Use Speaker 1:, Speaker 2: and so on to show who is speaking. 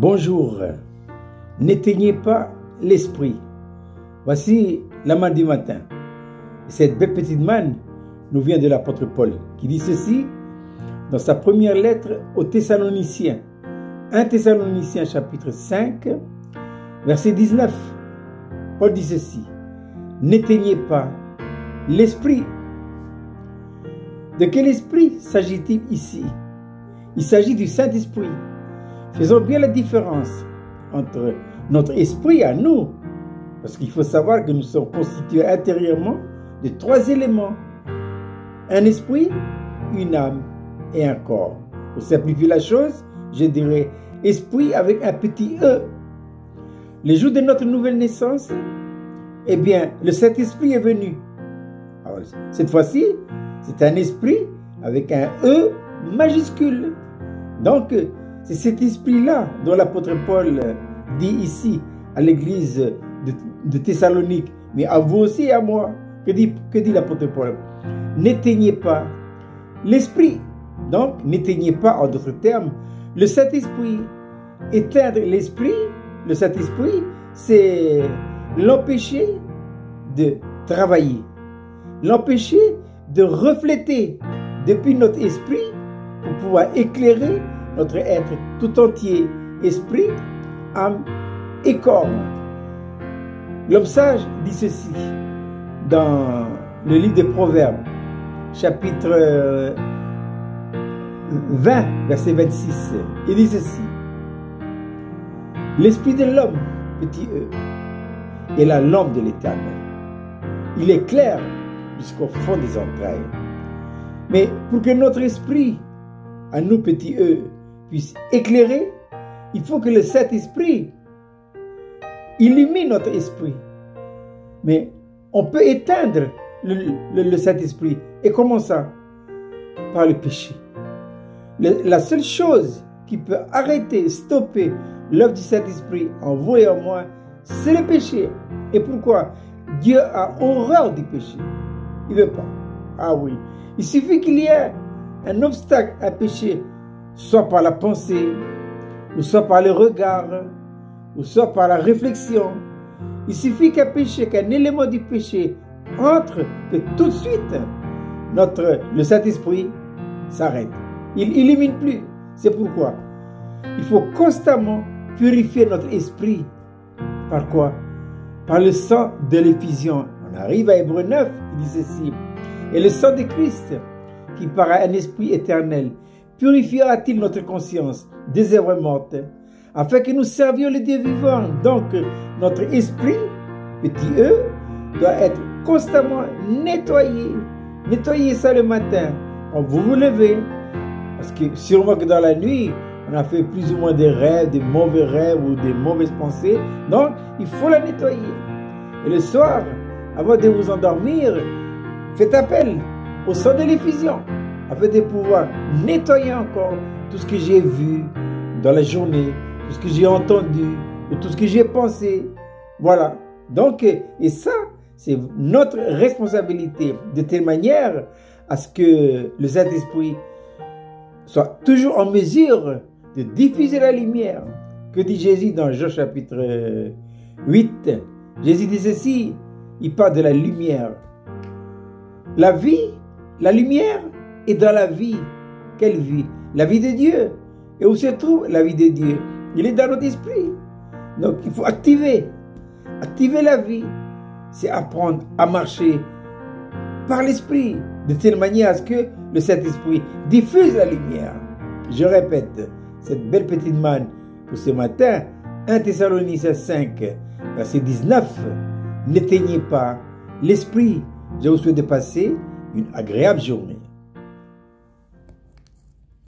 Speaker 1: Bonjour, n'éteignez pas l'esprit. Voici la manne du matin. Cette belle petite manne nous vient de l'apôtre Paul, qui dit ceci dans sa première lettre aux Thessaloniciens. 1 Thessaloniciens chapitre 5, verset 19. Paul dit ceci: n'éteignez pas l'esprit. De quel esprit s'agit-il ici? Il s'agit du Saint-Esprit. Faisons bien la différence entre notre esprit à nous, parce qu'il faut savoir que nous sommes constitués intérieurement de trois éléments: un esprit, une âme et un corps. Pour simplifier la chose, je dirais esprit avec un petit e. Le jour de notre nouvelle naissance, eh bien, le Saint-Esprit est venu. Alors, cette fois-ci, c'est un esprit avec un e majuscule. Donc, c'est cet esprit-là dont l'apôtre Paul dit ici à l'église de Thessalonique, mais à vous aussi et à moi. Que dit l'apôtre Paul? N'éteignez pas l'esprit. Donc, n'éteignez pas, en d'autres termes, le Saint-Esprit. Éteindre l'esprit, le Saint-Esprit, c'est l'empêcher de travailler, l'empêcher de refléter depuis notre esprit pour pouvoir éclairer notre être tout entier, esprit, âme et corps. L'homme sage dit ceci dans le livre des Proverbes, chapitre 20, verset 26. Il dit ceci: l'esprit de l'homme, petit e, est la lampe de l'Éternel. Il est clair jusqu'au fond des entrailles. Mais pour que notre esprit, à nous, petit e, puisse éclairer, il faut que le Saint-Esprit illumine notre esprit. Mais on peut éteindre le Saint-Esprit. Et comment ça? Par le péché. La seule chose qui peut arrêter, stopper l'œuvre du Saint-Esprit en vous et en moi, c'est le péché. Et pourquoi? Dieu a horreur du péché. Il ne veut pas. Ah oui. Il suffit qu'il y ait un obstacle à péché, soit par la pensée, ou soit par le regard, ou soit par la réflexion. Il suffit qu'un péché, qu'un élément du péché entre, que tout de suite, le Saint-Esprit s'arrête. Il n'illumine plus. C'est pourquoi il faut constamment purifier notre esprit. Par quoi? Par le sang de l'effusion. On arrive à Hébreux 9, il dit ceci: et le sang de Christ, qui par un esprit éternel, purifiera-t-il notre conscience des œuvres mortes, afin que nous servions le Dieu vivant. Donc, notre esprit, petit e, doit être constamment nettoyé. Nettoyez ça le matin, quand vous vous levez. Parce que sûrement que dans la nuit, on a fait plus ou moins des rêves, des mauvais rêves ou des mauvaises pensées. Donc, il faut la nettoyer. Et le soir, avant de vous endormir, faites appel au sang de l'effusion, afin de pouvoir nettoyer encore tout ce que j'ai vu dans la journée, tout ce que j'ai entendu, ou tout ce que j'ai pensé. Voilà. Donc, et ça, c'est notre responsabilité, de telle manière à ce que le Saint-Esprit soit toujours en mesure de diffuser la lumière. Que dit Jésus dans Jean chapitre 8? Jésus dit ceci, il parle de la lumière. La vie, la lumière est dans la vie. Quelle vie? La vie de Dieu. Et où se trouve la vie de Dieu? Il est dans notre esprit. Donc il faut activer la vie. C'est apprendre à marcher par l'esprit, de telle manière à ce que le Saint-Esprit diffuse la lumière. Je répète, cette belle petite manne pour ce matin, 1 Thessaloniciens 5, verset 19, n'éteignez pas l'esprit. Je vous souhaite de passer une agréable journée.